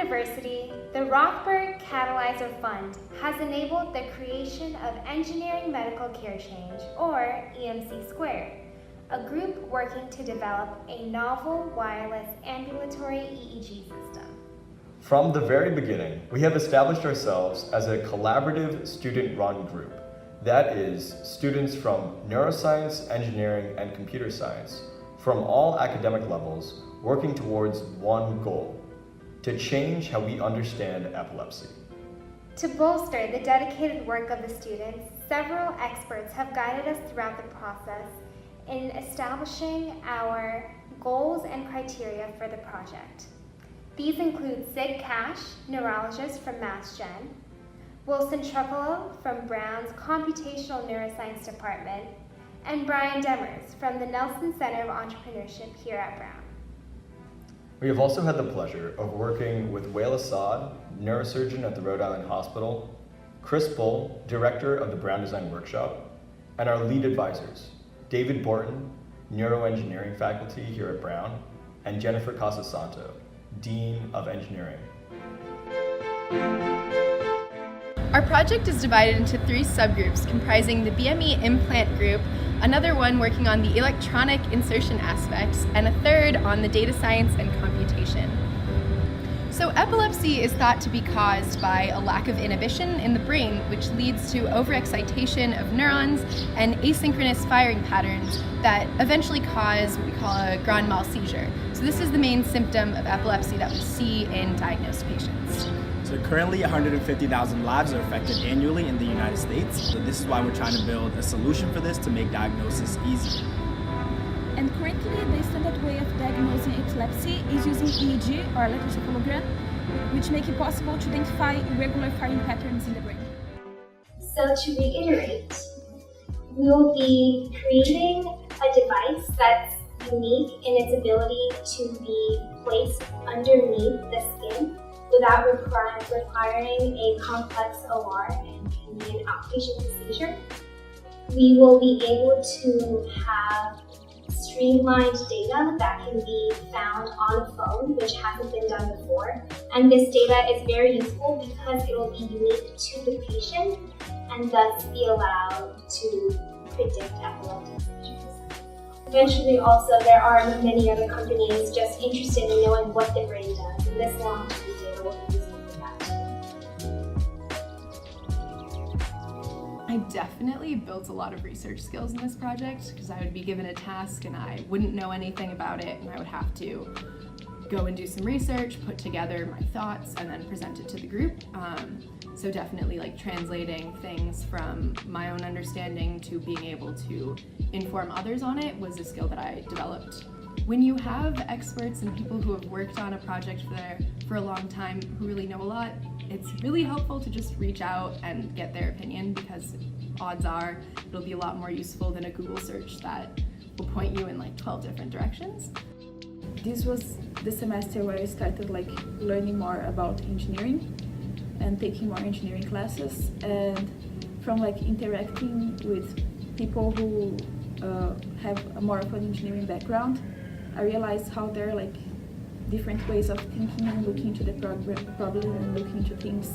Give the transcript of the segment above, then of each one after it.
University, the Rothberg Catalyzer Fund has enabled the creation of Engineering Medical Care Change, or EMC Squared, a group working to develop a novel wireless ambulatory EEG system. From the very beginning, we have established ourselves as a collaborative student-run group. That is, students from neuroscience, engineering, and computer science, from all academic levels, working towards one goal: to change how we understand epilepsy. To bolster the dedicated work of the students, several experts have guided us throughout the process in establishing our goals and criteria for the project. These include Sid Cash, neurologist from MassGen, Wilson Truccolo from Brown's Computational Neuroscience Department, and Brian Demers from the Nelson Center of Entrepreneurship here at Brown. We have also had the pleasure of working with Wael Assad, neurosurgeon at the Rhode Island Hospital, Chris Bull, director of the Brown Design Workshop, and our lead advisors, David Borton, neuroengineering faculty here at Brown, and Jennifer Casasanto, Dean of Engineering. Our project is divided into 3 subgroups comprising the BME implant group, another one working on the electronic insertion aspects, and a third on the data science and computation. So epilepsy is thought to be caused by a lack of inhibition in the brain, which leads to overexcitation of neurons and asynchronous firing patterns that eventually cause what we call a grand mal seizure. So this is the main symptom of epilepsy that we see in diagnosed patients. So currently 150,000 lives are affected annually in the United States. So this is why we're trying to build a solution for this to make diagnosis easier. And currently, the standard way of diagnosing epilepsy is using EEG or electroencephalogram, which make it possible to identify irregular firing patterns in the brain. So to reiterate, we will be creating a device that's unique in its ability to be placed underneath the skin without requiring a complex OR and can be an outpatient procedure. We will be able to have streamlined data that can be found on a phone, which hasn't been done before. And this data is very useful because it will be unique to the patient and thus be allowed to predict epileptic seizures. Eventually also, there are many other companies just interested in knowing what the brain does, and this longitudinal data will be useful for that too. I definitely built a lot of research skills in this project because I would be given a task and I wouldn't know anything about it, and I would have to go and do some research, put together my thoughts, and then present it to the group. So definitely like translating things from my own understanding to being able to inform others on it was a skill that I developed. When you have experts and people who have worked on a project for a long time who really know a lot, it's really helpful to just reach out and get their opinion, because odds are it'll be a lot more useful than a Google search that will point you in like 12 different directions. This was the semester where I started learning more about engineering and taking more engineering classes, and from interacting with people who have more of an engineering background, I realized how there are different ways of thinking and looking into the problem and looking into things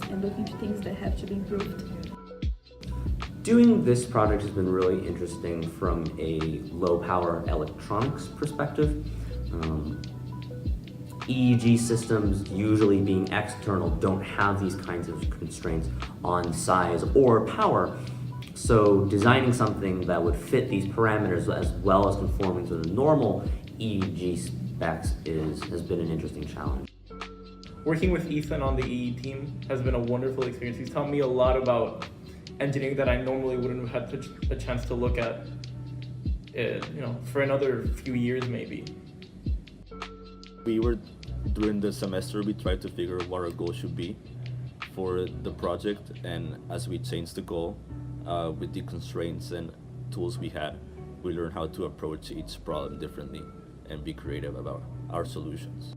that have to be improved. Doing this project has been really interesting from a low power electronics perspective. EEG systems, usually being external, don't have these kinds of constraints on size or power. So designing something that would fit these parameters as well as conforming to the normal EEG specs has been an interesting challenge. Working with Ethan on the EE team has been a wonderful experience. He's taught me a lot about engineering that I normally wouldn't have had a chance to look at, for another few years maybe. During the semester, we tried to figure out what our goal should be for the project, and as we changed the goal, with the constraints and tools we had, we learned how to approach each problem differently and be creative about our solutions.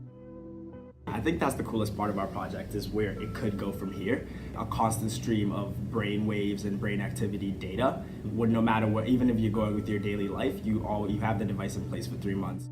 I think that's the coolest part of our project, is where it could go from here. A constant stream of brain waves and brain activity data, no matter what, even if you're going with your daily life, you have the device in place for 3 months.